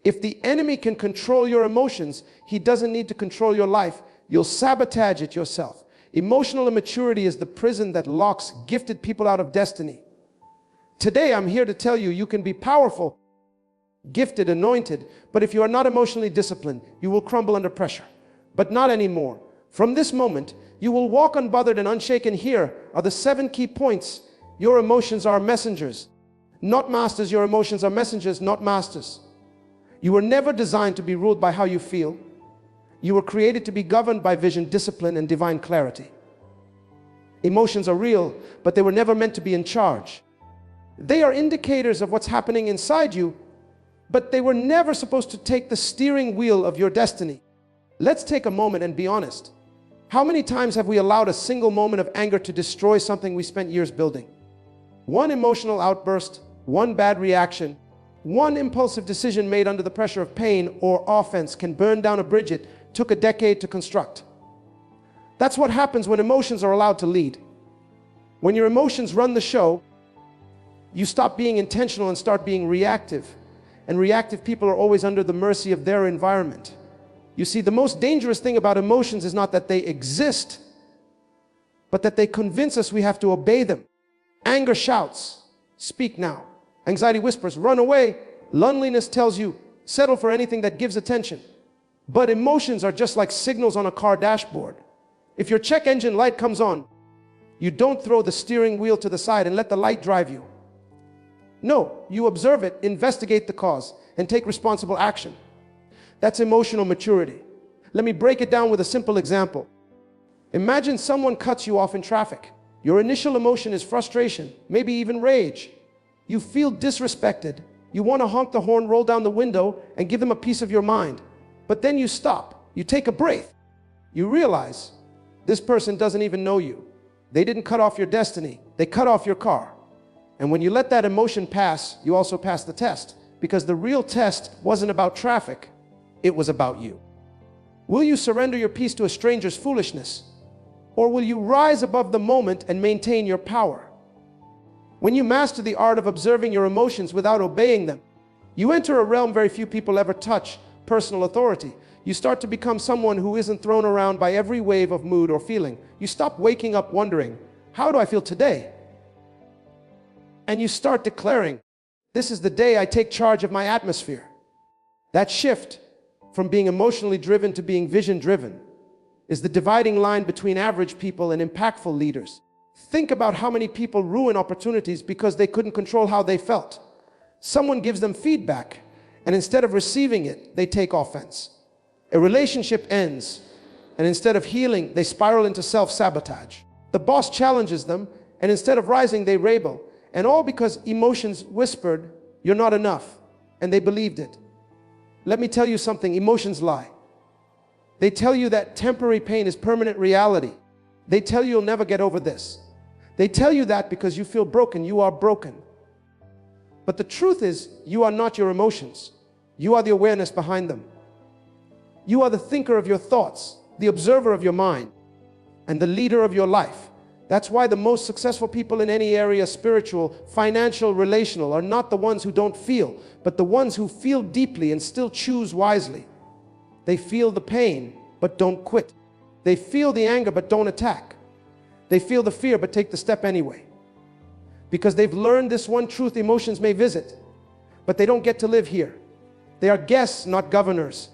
If the enemy can control your emotions, he doesn't need to control your life. You'll sabotage it yourself. Emotional immaturity is the prison that locks gifted people out of destiny. Today, I'm here to tell you, you can be powerful, gifted, anointed, but if you are not emotionally disciplined, you will crumble under pressure. But not anymore. From this moment, you will walk unbothered and unshaken. Here are the 7 key points. Your emotions are messengers, not masters. Your emotions are messengers, not masters. You were never designed to be ruled by how you feel. You were created to be governed by vision, discipline, and divine clarity. Emotions are real, but they were never meant to be in charge. They are indicators of what's happening inside you, but they were never supposed to take the steering wheel of your destiny. Let's take a moment and be honest. How many times have we allowed a single moment of anger to destroy something we spent years building? One emotional outburst, one bad reaction, one impulsive decision made under the pressure of pain or offense can burn down a bridge it took a decade to construct. That's what happens when emotions are allowed to lead. When your emotions run the show, you stop being intentional and start being reactive. And reactive people are always under the mercy of their environment. You see, the most dangerous thing about emotions is not that they exist, but that they convince us we have to obey them. Anger shouts, speak now. Anxiety whispers, run away. Loneliness tells you, settle for anything that gives attention. But emotions are just like signals on a car dashboard. If your check engine light comes on, you don't throw the steering wheel to the side and let the light drive you. No, you observe it, investigate the cause, and take responsible action. That's emotional maturity. Let me break it down with a simple example. Imagine someone cuts you off in traffic. Your initial emotion is frustration, maybe even rage. You feel disrespected. You want to honk the horn, roll down the window, and give them a piece of your mind. But then you stop. You take a breath. You realize this person doesn't even know you. They didn't cut off your destiny. They cut off your car. And when you let that emotion pass, you also pass the test. Because the real test wasn't about traffic. It was about you. Will you surrender your peace to a stranger's foolishness? Or will you rise above the moment and maintain your power? When you master the art of observing your emotions without obeying them, you enter a realm very few people ever touch, personal authority. You start to become someone who isn't thrown around by every wave of mood or feeling. You stop waking up wondering, how do I feel today? And you start declaring, this is the day I take charge of my atmosphere. That shift from being emotionally driven to being vision driven is the dividing line between average people and impactful leaders. Think about how many people ruin opportunities because they couldn't control how they felt. Someone gives them feedback, and instead of receiving it, they take offense. A relationship ends, and instead of healing, they spiral into self-sabotage. The boss challenges them, and instead of rising, they rebel. And all because emotions whispered, you're not enough, and they believed it. Let me tell you something, emotions lie. They tell you that temporary pain is permanent reality. They tell you you'll never get over this. They tell you that because you feel broken. You are broken. But the truth is, you are not your emotions. You are the awareness behind them. You are the thinker of your thoughts, the observer of your mind, and the leader of your life. That's why the most successful people in any area, spiritual, financial, relational, are not the ones who don't feel, but the ones who feel deeply and still choose wisely. They feel the pain, but don't quit. They feel the anger, but don't attack. They feel the fear, but take the step anyway. Because they've learned this one truth: emotions may visit, but they don't get to live here. They are guests, not governors.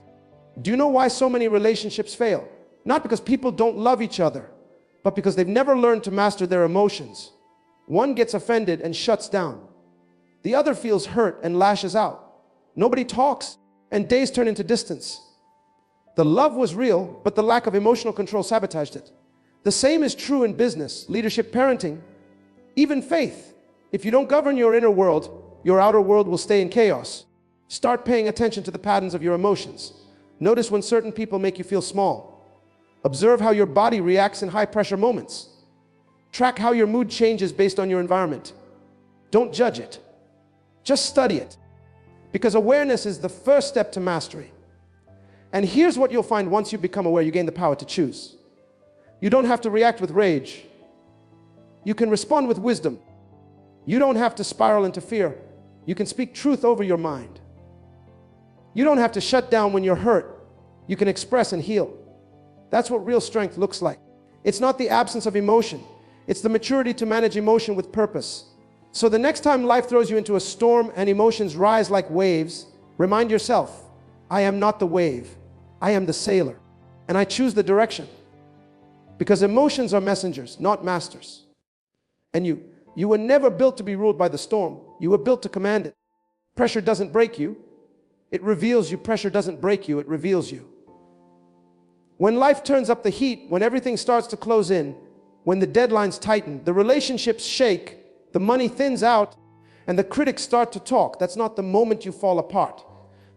Do you know why so many relationships fail? Not because people don't love each other, but because they've never learned to master their emotions. One gets offended and shuts down. The other feels hurt and lashes out. Nobody talks, and days turn into distance. The love was real, but the lack of emotional control sabotaged it. The same is true in business, leadership, parenting, even faith. If you don't govern your inner world, your outer world will stay in chaos. Start paying attention to the patterns of your emotions. Notice when certain people make you feel small. Observe how your body reacts in high-pressure moments. Track how your mood changes based on your environment. Don't judge it. Just study it. Because awareness is the first step to mastery. And here's what you'll find once you become aware: you gain the power to choose. You don't have to react with rage. You can respond with wisdom. You don't have to spiral into fear. You can speak truth over your mind. You don't have to shut down when you're hurt. You can express and heal. That's what real strength looks like. It's not the absence of emotion. It's the maturity to manage emotion with purpose. So the next time life throws you into a storm and emotions rise like waves, remind yourself, I am not the wave. I am the sailor. And I choose the direction. Because emotions are messengers, not masters. And you were never built to be ruled by the storm. You were built to command it. Pressure doesn't break you. It reveals you. Pressure doesn't break you. It reveals you. When life turns up the heat, when everything starts to close in, when the deadlines tighten, the relationships shake, the money thins out, and the critics start to talk, that's not the moment you fall apart.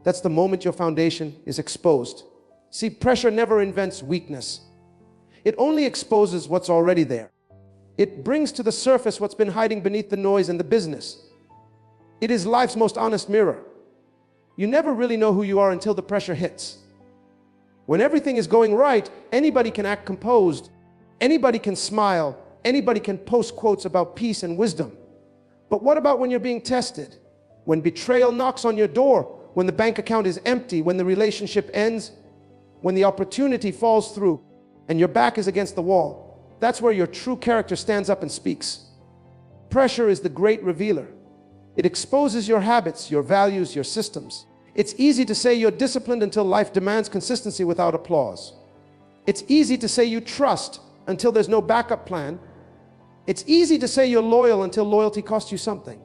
That's the moment your foundation is exposed. See, pressure never invents weakness. It only exposes what's already there. It brings to the surface what's been hiding beneath the noise and the business. It is life's most honest mirror. You never really know who you are until the pressure hits. When everything is going right, anybody can act composed, anybody can smile, anybody can post quotes about peace and wisdom. But what about when you're being tested? When betrayal knocks on your door, when the bank account is empty, when the relationship ends, when the opportunity falls through, and your back is against the wall, that's where your true character stands up and speaks. Pressure is the great revealer. It exposes your habits, your values, your systems. It's easy to say you're disciplined until life demands consistency without applause. It's easy to say you trust until there's no backup plan. It's easy to say you're loyal until loyalty costs you something.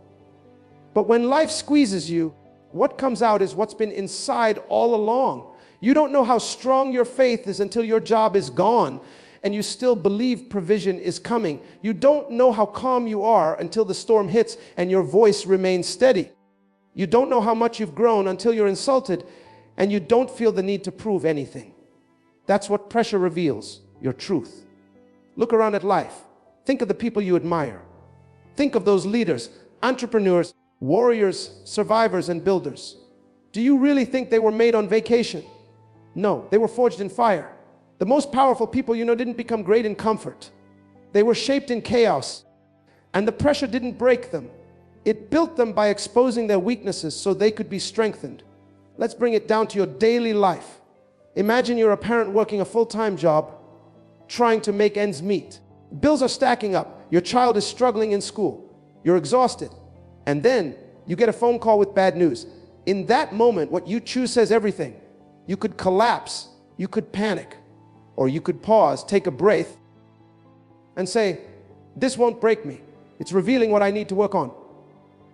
But when life squeezes you, what comes out is what's been inside all along. You don't know how strong your faith is until your job is gone and you still believe provision is coming. You don't know how calm you are until the storm hits and your voice remains steady. You don't know how much you've grown until you're insulted and you don't feel the need to prove anything. That's what pressure reveals, your truth. Look around at life. Think of the people you admire. Think of those leaders, entrepreneurs, warriors, survivors, and builders. Do you really think they were made on vacation? No, they were forged in fire. The most powerful people you know didn't become great in comfort. They were shaped in chaos, and the pressure didn't break them. It built them by exposing their weaknesses so they could be strengthened. Let's bring it down to your daily life. Imagine you're a parent working a full-time job, trying to make ends meet. Bills are stacking up. Your child is struggling in school. You're exhausted. And then you get a phone call with bad news. In that moment, what you choose says everything. You could collapse. You could panic. Or you could pause, take a breath, and say, this won't break me. It's revealing what I need to work on.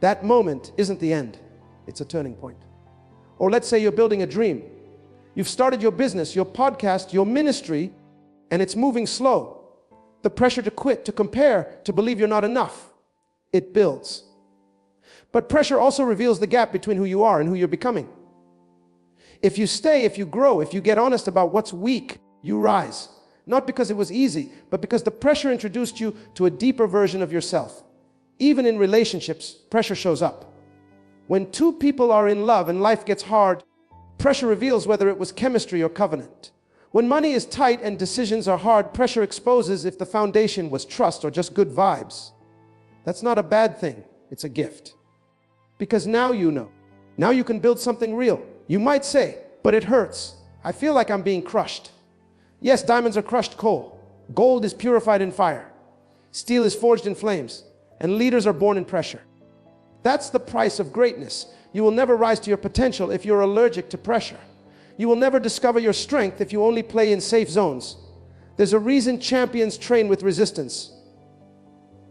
That moment isn't the end. It's a turning point. Or let's say you're building a dream. You've started your business, your podcast, your ministry, and it's moving slow. The pressure to quit, to compare, to believe you're not enough. It builds. But pressure also reveals the gap between who you are and who you're becoming. If you stay, if you grow, if you get honest about what's weak, you rise. Not because it was easy, but because the pressure introduced you to a deeper version of yourself. Even in relationships, pressure shows up. When two people are in love and life gets hard, pressure reveals whether it was chemistry or covenant. When money is tight and decisions are hard, pressure exposes if the foundation was trust or just good vibes. That's not a bad thing. It's a gift. Because now you know. Now you can build something real. You might say, but it hurts. I feel like I'm being crushed. Yes, diamonds are crushed coal. Gold is purified in fire. Steel is forged in flames. And leaders are born in pressure. That's the price of greatness. You will never rise to your potential if you're allergic to pressure. You will never discover your strength if you only play in safe zones. There's a reason champions train with resistance.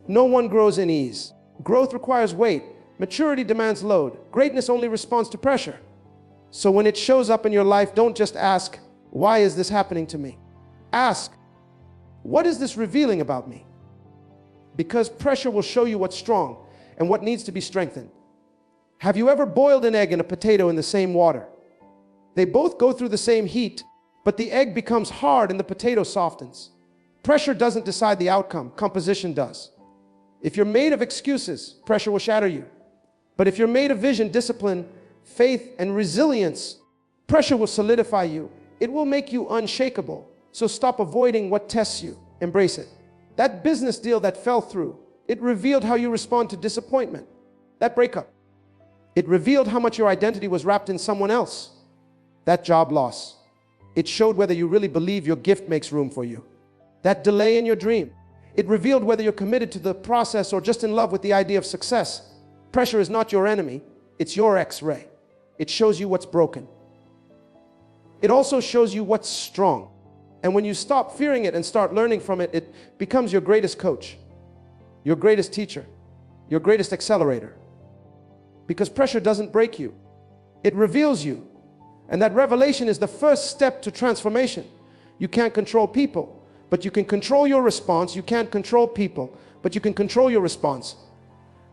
No one grows in ease. Growth requires weight. Maturity demands load. Greatness only responds to pressure. So when it shows up in your life, don't just ask, why is this happening to me? Ask, what is this revealing about me? Because pressure will show you what's strong and what needs to be strengthened. Have you ever boiled an egg and a potato in the same water? They both go through the same heat, but the egg becomes hard and the potato softens. Pressure doesn't decide the outcome, composition does. If you're made of excuses, pressure will shatter you. But if you're made of vision, discipline, faith, and resilience, pressure will solidify you. It will make you unshakable. So stop avoiding what tests you. Embrace it. That business deal that fell through, it revealed how you respond to disappointment. That breakup, it revealed how much your identity was wrapped in someone else. That job loss. It showed whether you really believe your gift makes room for you. That delay in your dream. It revealed whether you're committed to the process or just in love with the idea of success. Pressure is not your enemy, it's your X-ray. It shows you what's broken. It also shows you what's strong. And when you stop fearing it and start learning from it, it becomes your greatest coach, your greatest teacher, your greatest accelerator. Because pressure doesn't break you, it reveals you. And that revelation is the first step to transformation. You can't control people, but you can control your response. You can't control people, but you can control your response.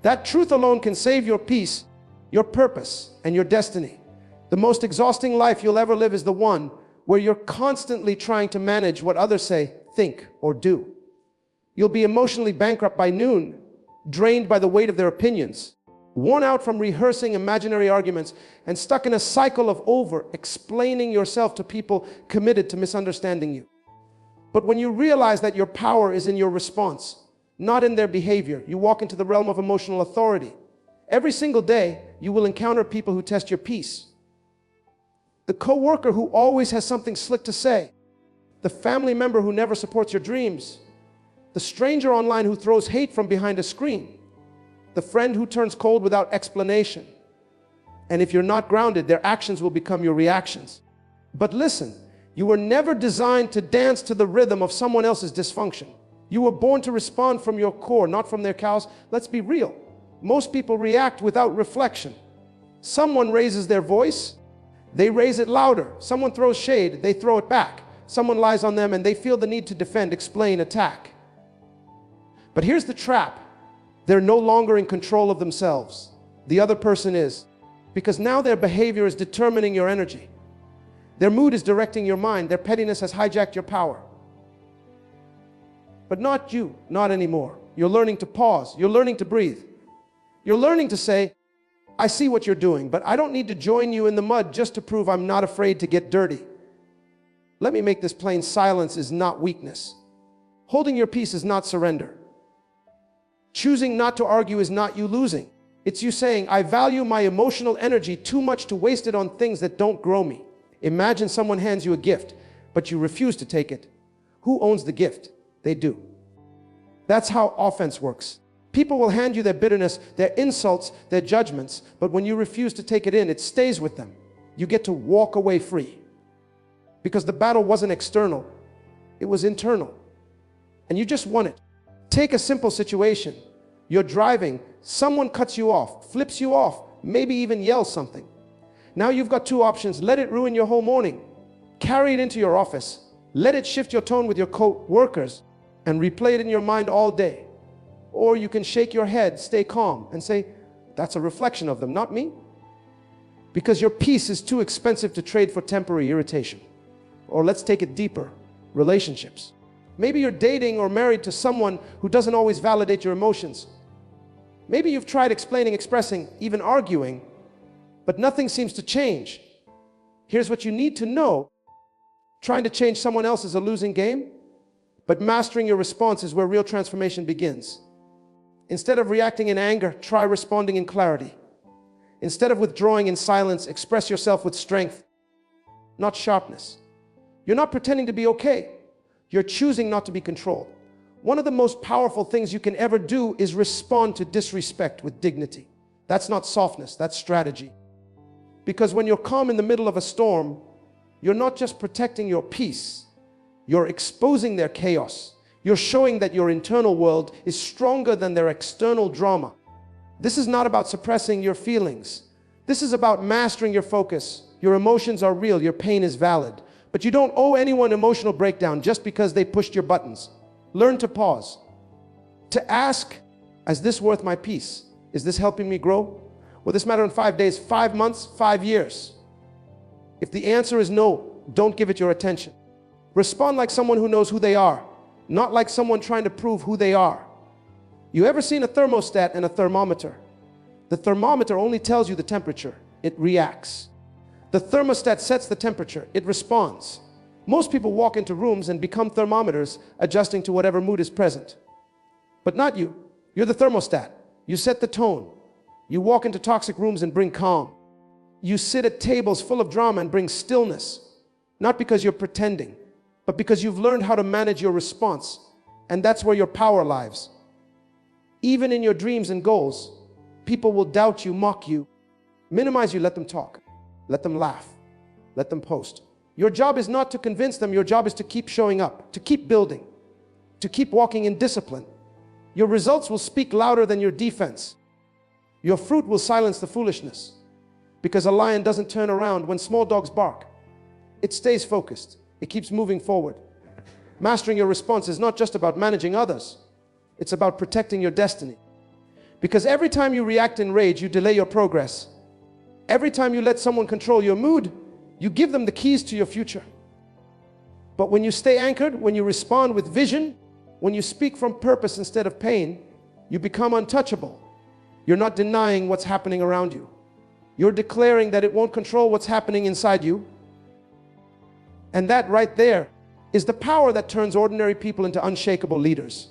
That truth alone can save your peace, your purpose, and your destiny. The most exhausting life you'll ever live is the one where you're constantly trying to manage what others say, think, or do. You'll be emotionally bankrupt by noon, drained by the weight of their opinions, worn out from rehearsing imaginary arguments, and stuck in a cycle of over-explaining yourself to people committed to misunderstanding you. But when you realize that your power is in your response, not in their behavior, you walk into the realm of emotional authority. Every single day, you will encounter people who test your peace. The coworker who always has something slick to say, the family member who never supports your dreams, the stranger online who throws hate from behind a screen, the friend who turns cold without explanation. And if you're not grounded, their actions will become your reactions. But listen, you were never designed to dance to the rhythm of someone else's dysfunction. You were born to respond from your core, not from their cows. Let's be real. Most people react without reflection. Someone raises their voice, they raise it louder. Someone throws shade, they throw it back. Someone lies on them and they feel the need to defend, explain, attack. But here's the trap. They're no longer in control of themselves. The other person is. Because now their behavior is determining your energy. Their mood is directing your mind. Their pettiness has hijacked your power. But not you, not anymore. You're learning to pause. You're learning to breathe. You're learning to say, I see what you're doing, but I don't need to join you in the mud just to prove I'm not afraid to get dirty. Let me make this plain. Silence is not weakness. Holding your peace is not surrender. Choosing not to argue is not you losing. It's you saying, I value my emotional energy too much to waste it on things that don't grow me. Imagine someone hands you a gift, but you refuse to take it. Who owns the gift? They do. That's how offense works. People will hand you their bitterness, their insults, their judgments, but when you refuse to take it in, it stays with them. You get to walk away free. Because the battle wasn't external, it was internal. And you just won it. Take a simple situation. You're driving, someone cuts you off, flips you off, maybe even yells something. Now you've got two options. Let it ruin your whole morning. Carry it into your office. Let it shift your tone with your co-workers and replay it in your mind all day. Or you can shake your head, stay calm, and say, that's a reflection of them, not me. Because your peace is too expensive to trade for temporary irritation. Or let's take it deeper, relationships. Maybe you're dating or married to someone who doesn't always validate your emotions. Maybe you've tried explaining, expressing, even arguing, but nothing seems to change. Here's what you need to know. Trying to change someone else is a losing game, but mastering your response is where real transformation begins. Instead of reacting in anger, try responding in clarity. Instead of withdrawing in silence, express yourself with strength, not sharpness. You're not pretending to be okay. You're choosing not to be controlled. One of the most powerful things you can ever do is respond to disrespect with dignity. That's not softness, that's strategy. Because when you're calm in the middle of a storm, you're not just protecting your peace, you're exposing their chaos. You're showing that your internal world is stronger than their external drama. This is not about suppressing your feelings. This is about mastering your focus. Your emotions are real, your pain is valid. But you don't owe anyone emotional breakdown just because they pushed your buttons. Learn to pause. To ask, is this worth my peace? Is this helping me grow? Will this matter in 5 days, 5 months, 5 years? If the answer is no, don't give it your attention. Respond like someone who knows who they are, not like someone trying to prove who they are. You ever seen a thermostat and a thermometer? The thermometer only tells you the temperature. It reacts. The thermostat sets the temperature. It responds. Most people walk into rooms and become thermometers, adjusting to whatever mood is present. But not you. You're the thermostat. You set the tone. You walk into toxic rooms and bring calm. you sit at tables full of drama and bring stillness, not because you're pretending, but because you've learned how to manage your response. And that's where your power lies. Even in your dreams and goals, people will doubt you, mock you, minimize you. Let them talk. Let them laugh. Let them post. Your job is not to convince them. Your job is to keep showing up, to keep building, to keep walking in discipline. Your results will speak louder than your defense. Your fruit will silence the foolishness, because a lion doesn't turn around when small dogs bark. It stays focused. It keeps moving forward. Mastering your response is not just about managing others. It's about protecting your destiny. Because every time you react in rage, you delay your progress. Every time you let someone control your mood, you give them the keys to your future. But when you stay anchored, when you respond with vision, when you speak from purpose instead of pain, you become untouchable. You're not denying what's happening around you. You're declaring that it won't control what's happening inside you. And that right there is the power that turns ordinary people into unshakable leaders.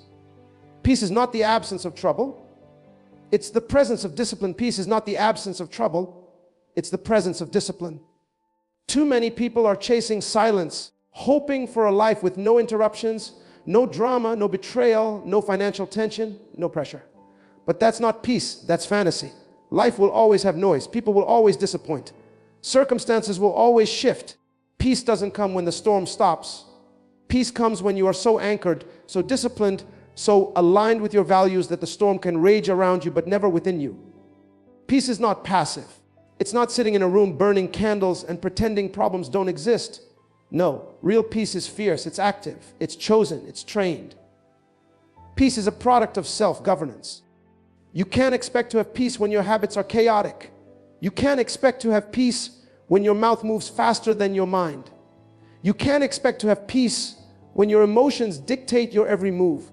Peace is not the absence of trouble. It's the presence of discipline. Peace is not the absence of trouble. It's the presence of discipline. Too many people are chasing silence, hoping for a life with no interruptions, no drama, no betrayal, no financial tension, no pressure. But that's not peace, that's fantasy. Life will always have noise. People will always disappoint. Circumstances will always shift. Peace doesn't come when the storm stops. Peace comes when you are so anchored, so disciplined, so aligned with your values that the storm can rage around you but never within you. Peace is not passive. It's not sitting in a room burning candles and pretending problems don't exist. No, real peace is fierce, it's active, it's chosen, it's trained. Peace is a product of self-governance. You can't expect to have peace when your habits are chaotic. You can't expect to have peace when your mouth moves faster than your mind. You can't expect to have peace when your emotions dictate your every move.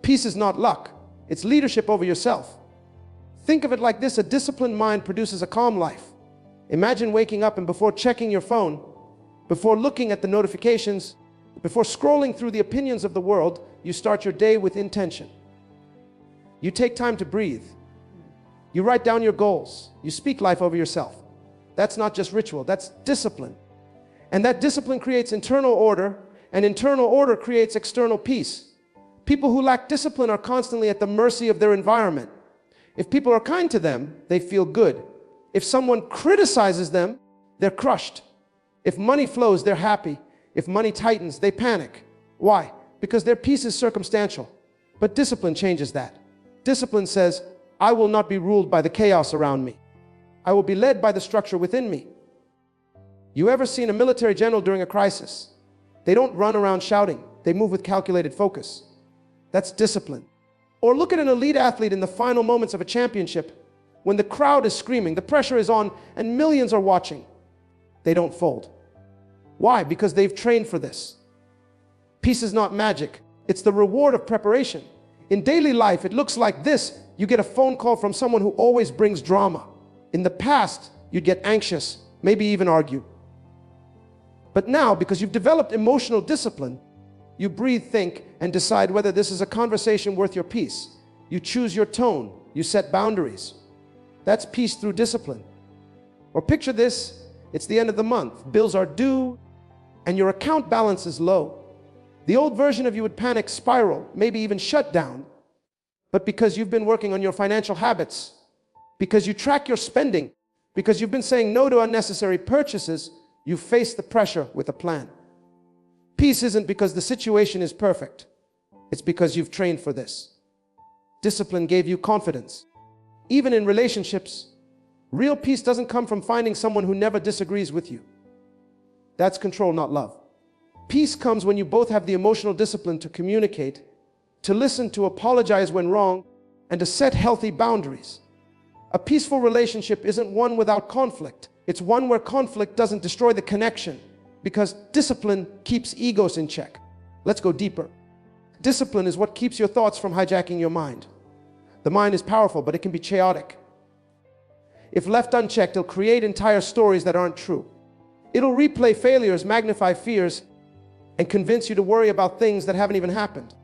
Peace is not luck, it's leadership over yourself. Think of it like this: a disciplined mind produces a calm life. Imagine waking up and before checking your phone, before looking at the notifications, before scrolling through the opinions of the world, you start your day with intention. You take time to breathe. You write down your goals. You speak life over yourself. That's not just ritual, that's discipline. And that discipline creates internal order, and internal order creates external peace. People who lack discipline are constantly at the mercy of their environment. If people are kind to them, they feel good. If someone criticizes them, they're crushed. If money flows, they're happy. If money tightens, they panic. Why? Because their peace is circumstantial. But discipline changes that. Discipline says, I will not be ruled by the chaos around me. I will be led by the structure within me. You ever seen a military general during a crisis? They don't run around shouting. They move with calculated focus. That's discipline. Or look at an elite athlete in the final moments of a championship. When the crowd is screaming, the pressure is on, and millions are watching. They don't fold. Why? Because they've trained for this. Peace is not magic. It's the reward of preparation. In daily life, it looks like this. You get a phone call from someone who always brings drama. In the past, you'd get anxious, maybe even argue. But now, because you've developed emotional discipline, you breathe, think, and decide whether this is a conversation worth your peace. You choose your tone. You set boundaries. That's peace through discipline. Or picture this, it's the end of the month. Bills are due, and your account balance is low. The old version of you would panic, spiral, maybe even shut down. But because you've been working on your financial habits, because you track your spending, because you've been saying no to unnecessary purchases, you face the pressure with a plan. Peace isn't because the situation is perfect. It's because you've trained for this. Discipline gave you confidence. Even in relationships, real peace doesn't come from finding someone who never disagrees with you. That's control, not love. Peace comes when you both have the emotional discipline to communicate, to listen, to apologize when wrong, and to set healthy boundaries. A peaceful relationship isn't one without conflict. It's one where conflict doesn't destroy the connection, because discipline keeps egos in check. Let's go deeper. Discipline is what keeps your thoughts from hijacking your mind. The mind is powerful, but it can be chaotic. If left unchecked, it'll create entire stories that aren't true. It'll replay failures, magnify fears, and convince you to worry about things that haven't even happened.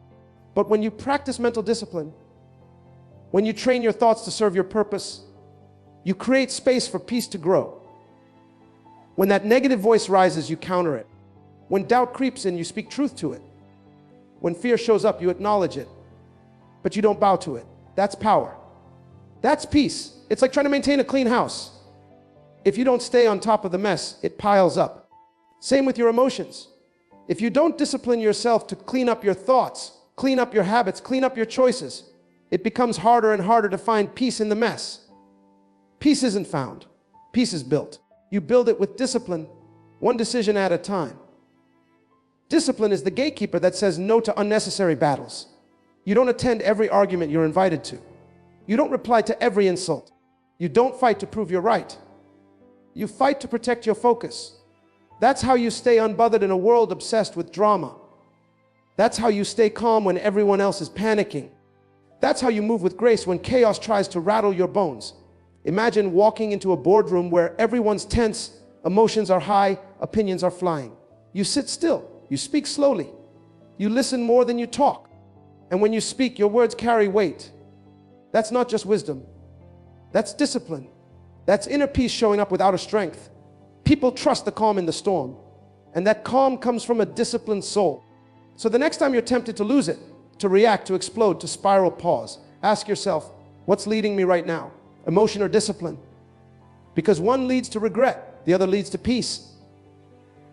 But when you practice mental discipline, when you train your thoughts to serve your purpose, you create space for peace to grow. When that negative voice rises, you counter it. When doubt creeps in, you speak truth to it. When fear shows up, you acknowledge it, but you don't bow to it. That's power. That's peace. It's like trying to maintain a clean house. If you don't stay on top of the mess, it piles up. Same with your emotions. If you don't discipline yourself to clean up your thoughts, clean up your habits, clean up your choices, it becomes harder and harder to find peace in the mess. Peace isn't found. Peace is built. You build it with discipline, one decision at a time. Discipline is the gatekeeper that says no to unnecessary battles. You don't attend every argument you're invited to. You don't reply to every insult. You don't fight to prove you're right. You fight to protect your focus. That's how you stay unbothered in a world obsessed with drama. That's how you stay calm when everyone else is panicking. That's how you move with grace when chaos tries to rattle your bones. Imagine walking into a boardroom where everyone's tense, emotions are high, opinions are flying. You sit still. You speak slowly. You listen more than you talk. And when you speak, your words carry weight. That's not just wisdom. That's discipline. That's inner peace showing up with outer strength. People trust the calm in the storm. And that calm comes from a disciplined soul. So the next time you're tempted to lose it, to react, to explode, to spiral, pause. Ask yourself, what's leading me right now? Emotion or discipline? Because one leads to regret, the other leads to peace.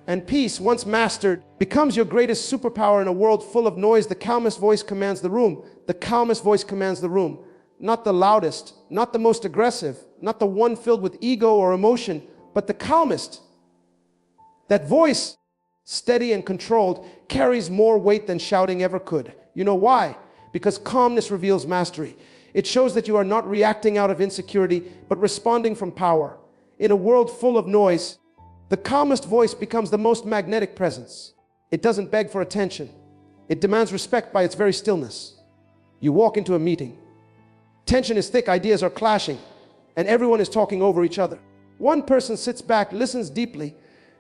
And peace, once mastered, becomes your greatest superpower in a world full of noise. The calmest voice commands the room. The calmest voice commands the room. Not the loudest, not the most aggressive, not the one filled with ego or emotion, but the calmest. That voice, steady and controlled, carries more weight than shouting ever could. You know why? Because calmness reveals mastery. It shows that you are not reacting out of insecurity, but responding from power. In a world full of noise, the calmest voice becomes the most magnetic presence. It doesn't beg for attention. It demands respect by its very stillness. You walk into a meeting. Tension is thick, ideas are clashing, and everyone is talking over each other. One person sits back, listens deeply,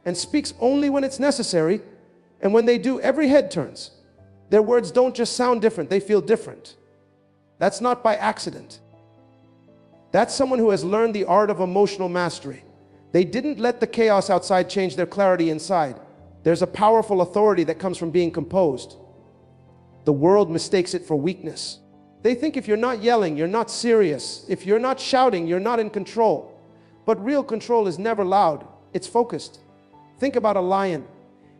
and speaks only when it's necessary, and when they do, every head turns. Their words don't just sound different, they feel different. That's not by accident. That's someone who has learned the art of emotional mastery. They didn't let the chaos outside change their clarity inside. There's a powerful authority that comes from being composed. The world mistakes it for weakness. They think if you're not yelling, you're not serious. If you're not shouting, you're not in control. But real control is never loud. It's focused. Think about a lion.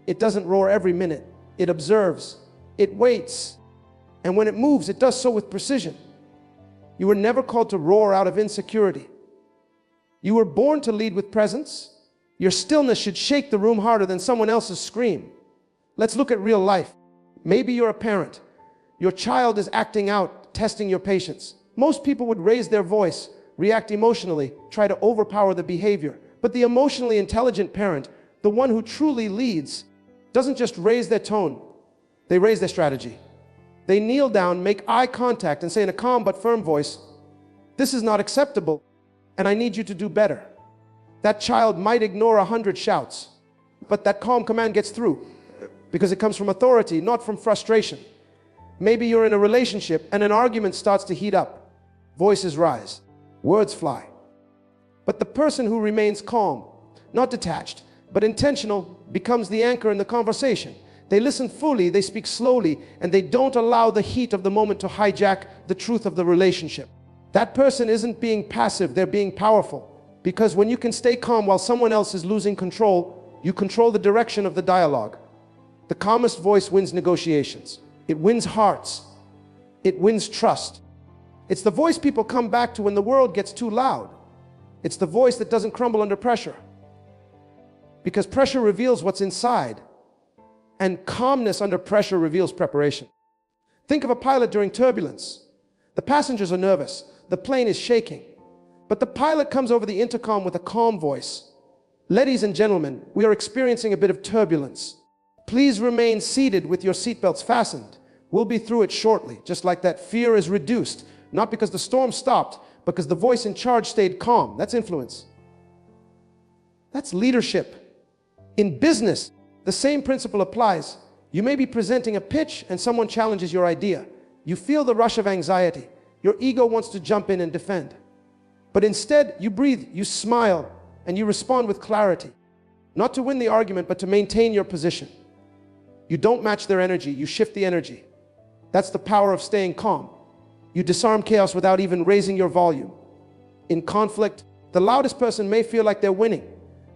It doesn't roar every minute. It observes. It waits. And when it moves, it does so with precision. You were never called to roar out of insecurity. You were born to lead with presence. Your stillness should shake the room harder than someone else's scream. Let's look at real life. Maybe you're a parent. Your child is acting out, testing your patience. Most people would raise their voice, react emotionally, try to overpower the behavior. But the emotionally intelligent parent, the one who truly leads, doesn't just raise their tone. They raise their strategy. They kneel down, make eye contact, and say in a calm but firm voice, "This is not acceptable, and I need you to do better." That child might ignore 100 shouts, but that calm command gets through because it comes from authority, not from frustration. Maybe you're in a relationship and an argument starts to heat up. Voices rise, words fly. But the person who remains calm, not detached, but intentional, becomes the anchor in the conversation. They listen fully, they speak slowly, and they don't allow the heat of the moment to hijack the truth of the relationship. That person isn't being passive, they're being powerful. Because when you can stay calm while someone else is losing control, you control the direction of the dialogue. The calmest voice wins negotiations. It wins hearts. It wins trust. It's the voice people come back to when the world gets too loud. It's the voice that doesn't crumble under pressure. Because pressure reveals what's inside. And calmness under pressure reveals preparation. Think of a pilot during turbulence. The passengers are nervous. The plane is shaking. But the pilot comes over the intercom with a calm voice. "Ladies and gentlemen, we are experiencing a bit of turbulence. Please remain seated with your seatbelts fastened. We'll be through it shortly." Just like that, fear is reduced. Not because the storm stopped, but because the voice in charge stayed calm. That's influence. That's leadership. In business, the same principle applies. You may be presenting a pitch and someone challenges your idea. You feel the rush of anxiety. Your ego wants to jump in and defend. But instead, you breathe, you smile, and you respond with clarity. Not to win the argument, but to maintain your position. You don't match their energy, you shift the energy. That's the power of staying calm. You disarm chaos without even raising your volume. In conflict, the loudest person may feel like they're winning,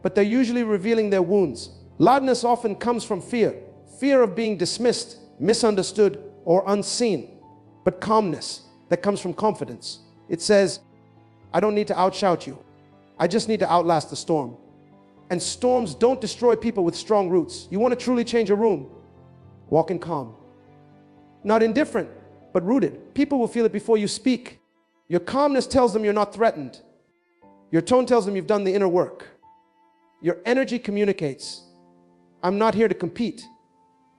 but they're usually revealing their wounds. Loudness often comes from fear. Fear of being dismissed, misunderstood, or unseen. But calmness, that comes from confidence. It says, I don't need to outshout you. I just need to outlast the storm. And storms don't destroy people with strong roots. You want to truly change a room? Walk in calm. Not indifferent, but rooted. People will feel it before you speak. Your calmness tells them you're not threatened. Your tone tells them you've done the inner work. Your energy communicates, I'm not here to compete.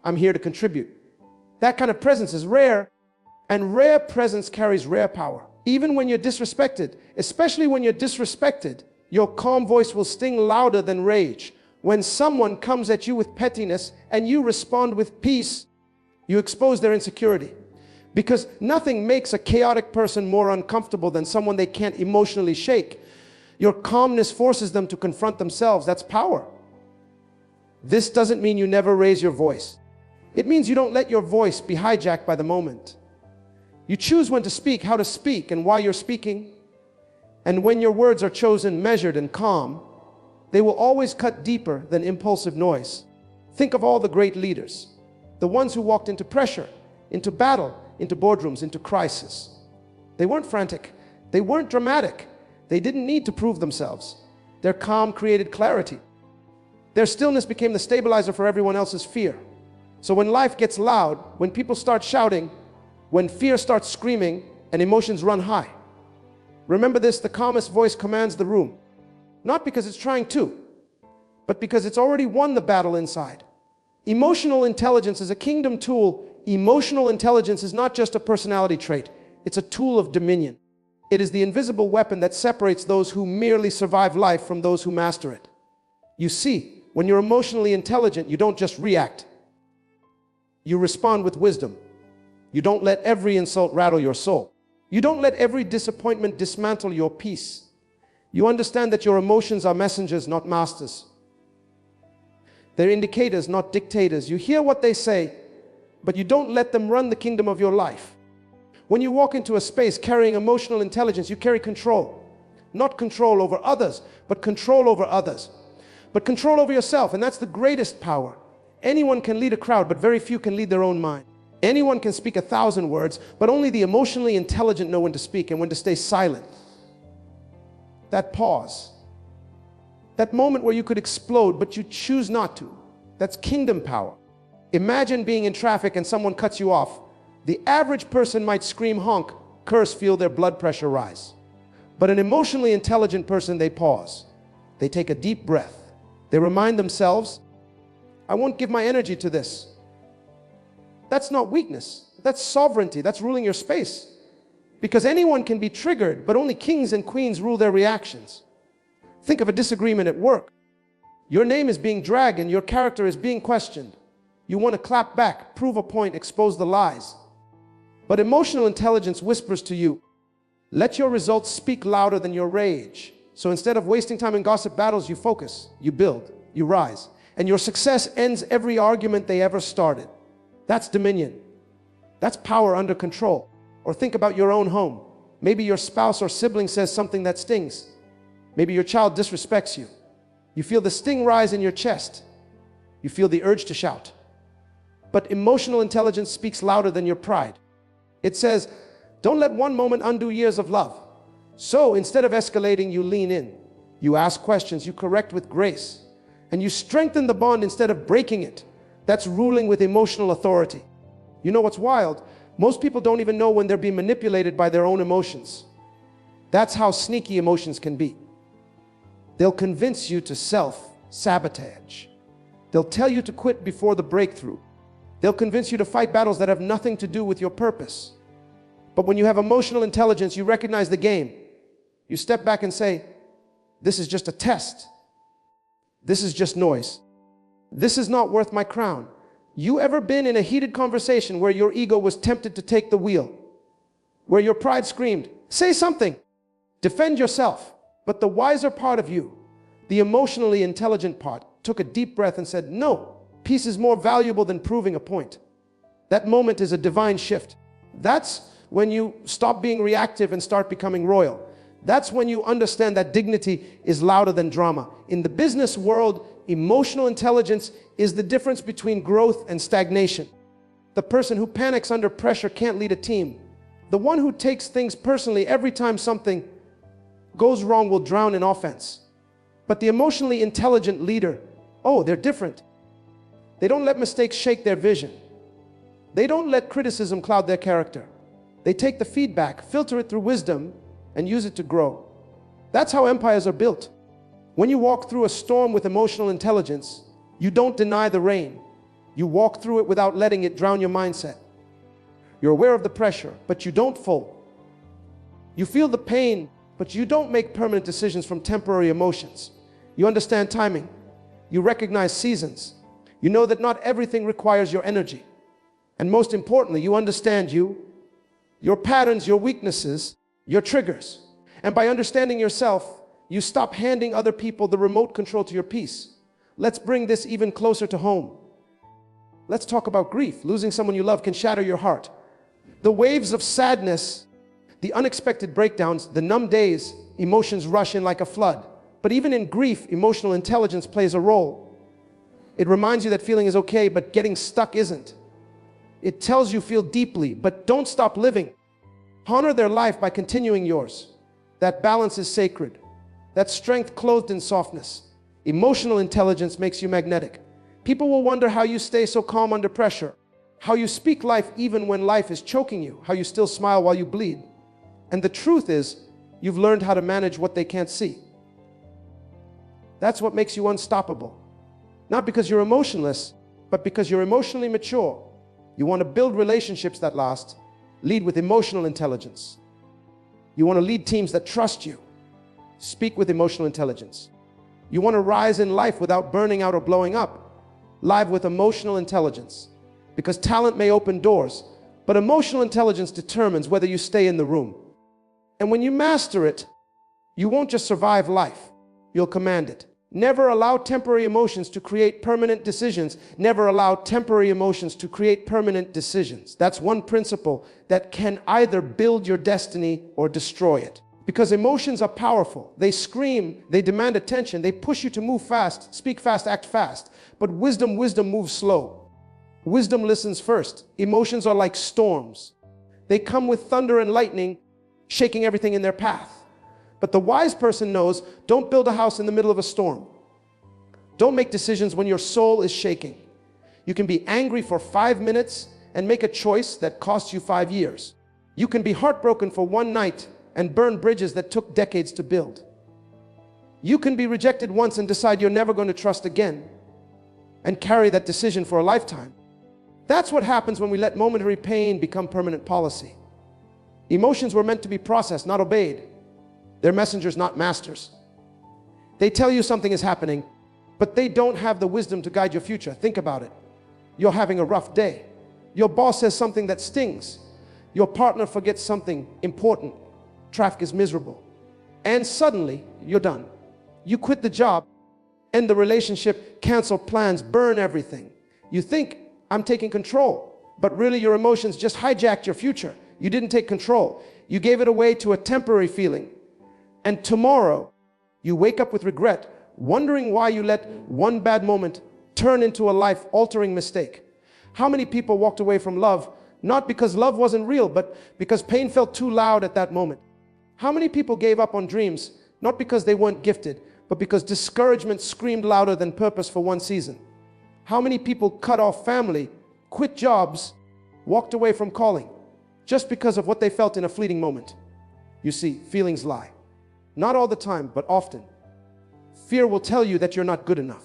I'm here to contribute. That kind of presence is rare, and rare presence carries rare power. Even when you're disrespected, especially when you're disrespected, your calm voice will sting louder than rage. When someone comes at you with pettiness and you respond with peace, you expose their insecurity. Because nothing makes a chaotic person more uncomfortable than someone they can't emotionally shake. Your calmness forces them to confront themselves. That's power. This doesn't mean you never raise your voice. It means you don't let your voice be hijacked by the moment. You choose when to speak, how to speak, and why you're speaking. And when your words are chosen, measured, and calm, they will always cut deeper than impulsive noise. Think of all the great leaders, the ones who walked into pressure, into battle, into boardrooms, into crisis. They weren't frantic. They weren't dramatic. They didn't need to prove themselves. Their calm created clarity. Their stillness became the stabilizer for everyone else's fear. So when life gets loud, when people start shouting, when fear starts screaming, and emotions run high, remember this: the calmest voice commands the room. Not because it's trying to, but because it's already won the battle inside. Emotional intelligence is a kingdom tool. Emotional intelligence is not just a personality trait. It's a tool of dominion. It is the invisible weapon that separates those who merely survive life from those who master it. You see, when you're emotionally intelligent, you don't just react. You respond with wisdom. You don't let every insult rattle your soul. You don't let every disappointment dismantle your peace. You understand that your emotions are messengers, not masters. They're indicators, not dictators. You hear what they say, but you don't let them run the kingdom of your life. When you walk into a space carrying emotional intelligence, you carry control. Not control over others, but control over others. But control over yourself, and that's the greatest power. Anyone can lead a crowd, but very few can lead their own mind. Anyone can speak 1,000 words, but only the emotionally intelligent know when to speak and when to stay silent. That pause, that moment where you could explode, but you choose not to, that's kingdom power. Imagine being in traffic and someone cuts you off. The average person might scream, honk, curse, feel their blood pressure rise. But an emotionally intelligent person, they pause. They take a deep breath. They remind themselves, I won't give my energy to this. That's not weakness. That's sovereignty. That's ruling your space. Because anyone can be triggered, but only kings and queens rule their reactions. Think of a disagreement at work. Your name is being dragged and your character is being questioned. You want to clap back, prove a point, expose the lies. But emotional intelligence whispers to you, let your results speak louder than your rage. So instead of wasting time in gossip battles, you focus, you build, you rise. And your success ends every argument they ever started. That's dominion. That's power under control. Or think about your own home. Maybe your spouse or sibling says something that stings. Maybe your child disrespects you. You feel the sting rise in your chest. You feel the urge to shout. But emotional intelligence speaks louder than your pride. It says, don't let one moment undo years of love. So instead of escalating, you lean in. You ask questions, you correct with grace. And you strengthen the bond instead of breaking it. That's ruling with emotional authority. You know what's wild? Most people don't even know when they're being manipulated by their own emotions. That's how sneaky emotions can be. They'll convince you to self-sabotage. They'll tell you to quit before the breakthrough. They'll convince you to fight battles that have nothing to do with your purpose. But when you have emotional intelligence, you recognize the game. You step back and say, this is just a test. This is just noise. This is not worth my crown. You ever been in a heated conversation where your ego was tempted to take the wheel? Where your pride screamed, say something, defend yourself. But the wiser part of you, the emotionally intelligent part, took a deep breath and said, no, peace is more valuable than proving a point. That moment is a divine shift. That's when you stop being reactive and start becoming royal. That's when you understand that dignity is louder than drama. In the business world, emotional intelligence is the difference between growth and stagnation. The person who panics under pressure can't lead a team. The one who takes things personally every time something goes wrong will drown in offense. But the emotionally intelligent leader, oh, they're different. They don't let mistakes shake their vision. They don't let criticism cloud their character. They take the feedback, filter it through wisdom, and use it to grow. That's how empires are built. When you walk through a storm with emotional intelligence, you don't deny the rain. You walk through it without letting it drown your mindset. You're aware of the pressure, but you don't fold. You feel the pain, but you don't make permanent decisions from temporary emotions. You understand timing. You recognize seasons. You know that not everything requires your energy. And most importantly, you understand your patterns, your weaknesses, your triggers. And by understanding yourself, you stop handing other people the remote control to your peace. Let's bring this even closer to home. Let's talk about grief. Losing someone you love can shatter your heart. The waves of sadness, the unexpected breakdowns, the numb days, emotions rush in like a flood. But even in grief, emotional intelligence plays a role. It reminds you that feeling is okay, but getting stuck isn't. It tells you feel deeply, but don't stop living. Honor their life by continuing yours. That balance is sacred. That strength clothed in softness. Emotional intelligence makes you magnetic. People will wonder how you stay so calm under pressure. How you speak life even when life is choking you. How you still smile while you bleed. And the truth is, you've learned how to manage what they can't see. That's what makes you unstoppable. Not because you're emotionless, but because you're emotionally mature. You want to build relationships that last. Lead with emotional intelligence. You want to lead teams that trust you. Speak with emotional intelligence. You want to rise in life without burning out or blowing up. Live with emotional intelligence. Because talent may open doors, but emotional intelligence determines whether you stay in the room. And when you master it, you won't just survive life, you'll command it. Never allow temporary emotions to create permanent decisions. Never allow temporary emotions to create permanent decisions. That's one principle that can either build your destiny or destroy it. Because emotions are powerful. They scream, they demand attention, they push you to move fast, speak fast, act fast. But wisdom moves slow. Wisdom listens first. Emotions are like storms. They come with thunder and lightning, shaking everything in their path. But the wise person knows, don't build a house in the middle of a storm. Don't make decisions when your soul is shaking. You can be angry for 5 minutes and make a choice that costs you 5 years. You can be heartbroken for one night and burn bridges that took decades to build. You can be rejected once and decide you're never going to trust again and carry that decision for a lifetime. That's what happens when we let momentary pain become permanent policy. Emotions were meant to be processed, not obeyed. They're messengers, not masters. They tell you something is happening, but they don't have the wisdom to guide your future. Think about it. You're having a rough day. Your boss says something that stings. Your partner forgets something important. Traffic is miserable. And suddenly, you're done. You quit the job, end the relationship, cancel plans, burn everything. You think, I'm taking control. But really, your emotions just hijacked your future. You didn't take control. You gave it away to a temporary feeling. And tomorrow, you wake up with regret, wondering why you let one bad moment turn into a life-altering mistake. How many people walked away from love, not because love wasn't real, but because pain felt too loud at that moment? How many people gave up on dreams, not because they weren't gifted, but because discouragement screamed louder than purpose for one season? How many people cut off family, quit jobs, walked away from calling, just because of what they felt in a fleeting moment? You see, feelings lie. Not all the time, but often. Fear will tell you that you're not good enough.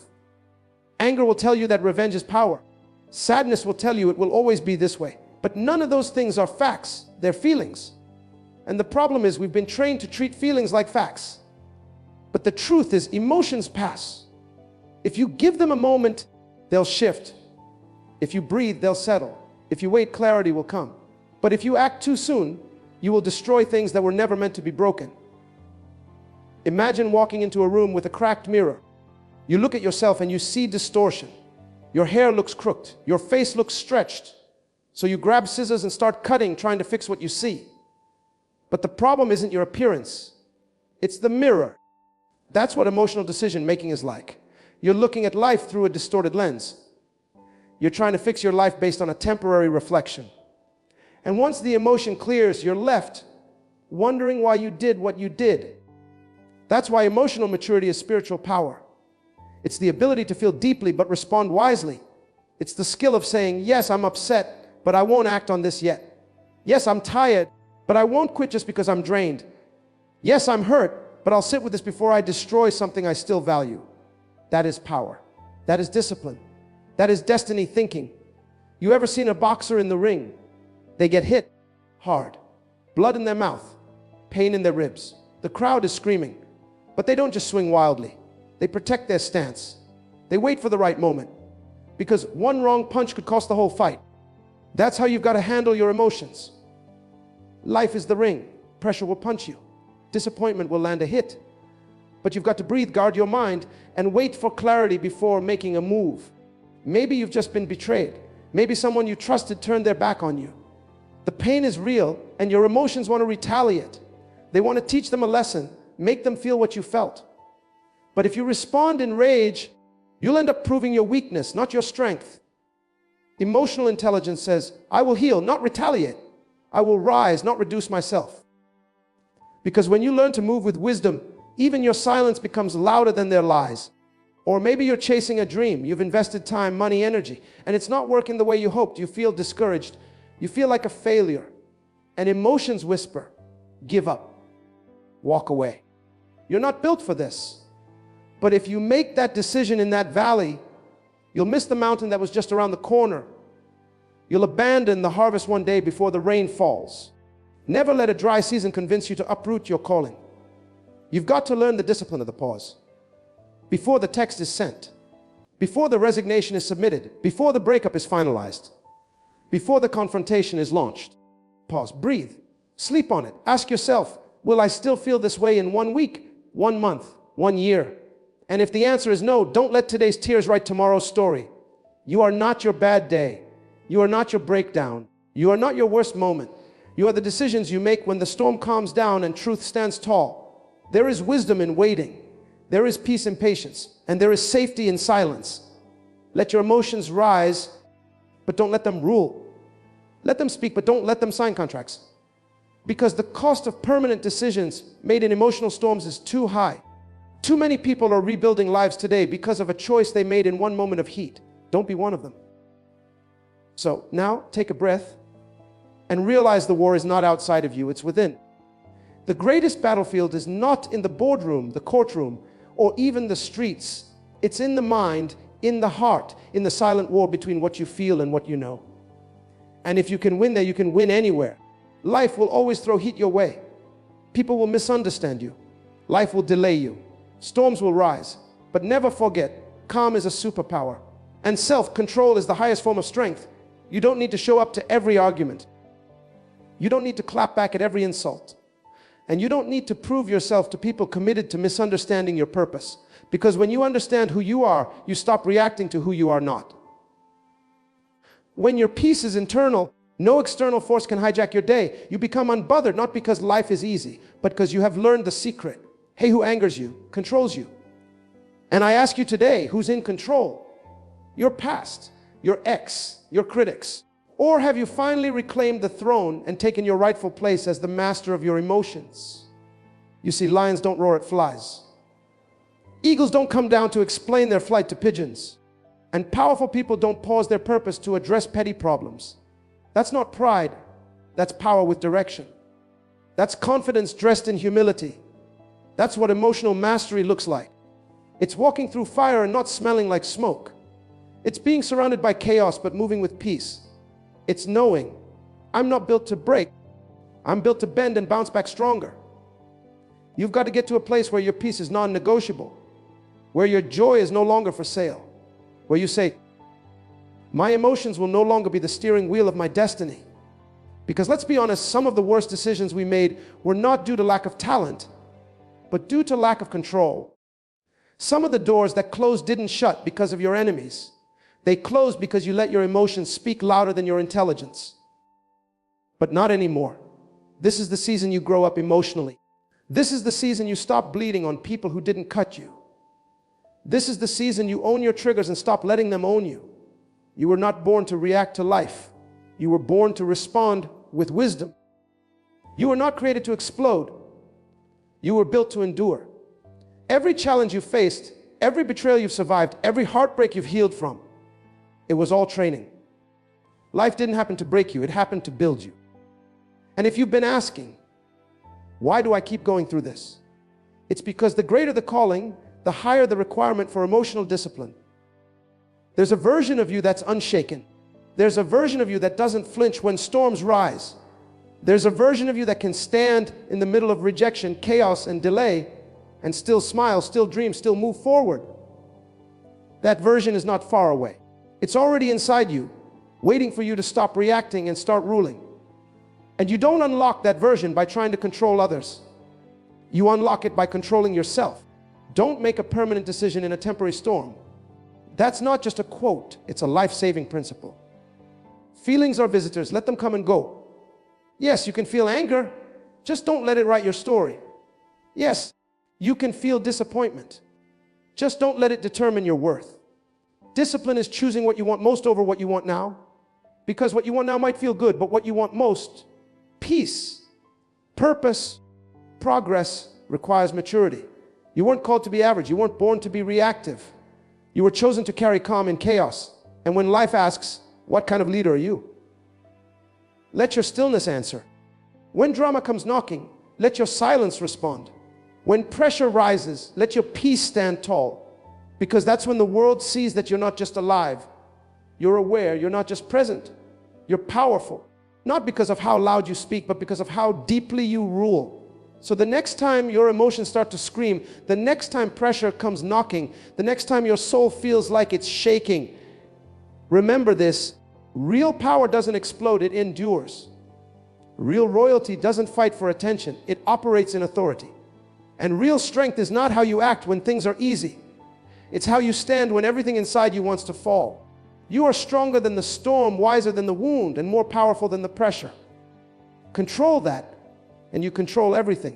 Anger will tell you that revenge is power. Sadness will tell you it will always be this way. But none of those things are facts, they're feelings. And the problem is we've been trained to treat feelings like facts. But the truth is emotions pass. If you give them a moment, they'll shift. If you breathe, they'll settle. If you wait, clarity will come. But if you act too soon, you will destroy things that were never meant to be broken. Imagine walking into a room with a cracked mirror. You look at yourself and you see distortion. Your hair looks crooked. Your face looks stretched. So you grab scissors and start cutting, trying to fix what you see. But the problem isn't your appearance. It's the mirror. That's what emotional decision making is like. You're looking at life through a distorted lens. You're trying to fix your life based on a temporary reflection. And once the emotion clears, you're left wondering why you did what you did. That's why emotional maturity is spiritual power. It's the ability to feel deeply but respond wisely. It's the skill of saying, yes, I'm upset, but I won't act on this yet. Yes, I'm tired, but I won't quit just because I'm drained. Yes, I'm hurt, but I'll sit with this before I destroy something I still value. That is power. That is discipline. That is destiny thinking. You ever seen a boxer in the ring? They get hit hard, blood in their mouth, pain in their ribs. The crowd is screaming, but they don't just swing wildly. They protect their stance. They wait for the right moment, because one wrong punch could cost the whole fight. That's how you've got to handle your emotions. Life is the ring. Pressure will punch you. Disappointment will land a hit. But you've got to breathe, guard your mind, and wait for clarity before making a move. Maybe you've just been betrayed. Maybe someone you trusted turned their back on you. The pain is real, and your emotions want to retaliate. They want to teach them a lesson, make them feel what you felt. But if you respond in rage, you'll end up proving your weakness, not your strength. Emotional intelligence says, I will heal, not retaliate. I will rise, not reduce myself. Because when you learn to move with wisdom, even your silence becomes louder than their lies. Or maybe you're chasing a dream. You've invested time, money, energy, and it's not working the way you hoped. You feel discouraged. You feel like a failure. And emotions whisper, give up, walk away. You're not built for this. But if you make that decision in that valley, you'll miss the mountain that was just around the corner. You'll abandon the harvest one day before the rain falls. Never let a dry season convince you to uproot your calling. You've got to learn the discipline of the pause. Before the text is sent, before the resignation is submitted, before the breakup is finalized, before the confrontation is launched. Pause, breathe, sleep on it. Ask yourself, will I still feel this way in 1 week, 1 month, 1 year? And if the answer is no, don't let today's tears write tomorrow's story. You are not your bad day. You are not your breakdown. You are not your worst moment. You are the decisions you make when the storm calms down and truth stands tall. There is wisdom in waiting. There is peace in patience. And there is safety in silence. Let your emotions rise, but don't let them rule. Let them speak, but don't let them sign contracts. Because the cost of permanent decisions made in emotional storms is too high. Too many people are rebuilding lives today because of a choice they made in one moment of heat. Don't be one of them. So now take a breath and realize the war is not outside of you, it's within. The greatest battlefield is not in the boardroom, the courtroom, or even the streets. It's in the mind, in the heart, in the silent war between what you feel and what you know. And if you can win there, you can win anywhere. Life will always throw heat your way. People will misunderstand you. Life will delay you. Storms will rise. But never forget, calm is a superpower. And self-control is the highest form of strength. You don't need to show up to every argument. You don't need to clap back at every insult. And you don't need to prove yourself to people committed to misunderstanding your purpose. Because when you understand who you are, you stop reacting to who you are not. When your peace is internal, no external force can hijack your day. You become unbothered, not because life is easy, but because you have learned the secret. Hey, who angers you, controls you. And I ask you today, who's in control? Your past, your ex, your critics. Or have you finally reclaimed the throne and taken your rightful place as the master of your emotions? You see, lions don't roar at flies. Eagles don't come down to explain their flight to pigeons. And powerful people don't pause their purpose to address petty problems. That's not pride. That's power with direction. That's confidence dressed in humility. That's what emotional mastery looks like. It's walking through fire and not smelling like smoke. It's being surrounded by chaos but moving with peace. It's knowing, I'm not built to break. I'm built to bend and bounce back stronger. You've got to get to a place where your peace is non-negotiable, where your joy is no longer for sale, where you say, my emotions will no longer be the steering wheel of my destiny. Because let's be honest, some of the worst decisions we made were not due to lack of talent, but due to lack of control. Some of the doors that closed didn't shut because of your enemies. They closed because you let your emotions speak louder than your intelligence. But not anymore. This is the season you grow up emotionally. This is the season you stop bleeding on people who didn't cut you. This is the season you own your triggers and stop letting them own you. You were not born to react to life. You were born to respond with wisdom. You were not created to explode. You were built to endure. Every challenge you faced, every betrayal you've survived, every heartbreak you've healed from, it was all training. Life didn't happen to break you, it happened to build you. And if you've been asking, why do I keep going through this? It's because the greater the calling, the higher the requirement for emotional discipline. There's a version of you that's unshaken. There's a version of you that doesn't flinch when storms rise. There's a version of you that can stand in the middle of rejection, chaos, and delay, and still smile, still dream, still move forward. That version is not far away. It's already inside you, waiting for you to stop reacting and start ruling. And you don't unlock that version by trying to control others. You unlock it by controlling yourself. Don't make a permanent decision in a temporary storm. That's not just a quote, it's a life-saving principle. Feelings are visitors, let them come and go. Yes, you can feel anger, just don't let it write your story. Yes, you can feel disappointment, just don't let it determine your worth. Discipline is choosing what you want most over what you want now, because what you want now might feel good, but what you want most, peace, purpose, progress, requires maturity. You weren't called to be average, you weren't born to be reactive. You were chosen to carry calm in chaos. And when life asks, what kind of leader are you? Let your stillness answer. When drama comes knocking, let your silence respond. When pressure rises, let your peace stand tall. Because that's when the world sees that you're not just alive. You're aware, you're not just present. You're powerful. Not because of how loud you speak, but because of how deeply you rule. So the next time your emotions start to scream, the next time pressure comes knocking, the next time your soul feels like it's shaking, remember this: real power doesn't explode, it endures. Real royalty doesn't fight for attention, it operates in authority. And real strength is not how you act when things are easy. It's how you stand when everything inside you wants to fall. You are stronger than the storm, wiser than the wound, and more powerful than the pressure. Control that, and you control everything.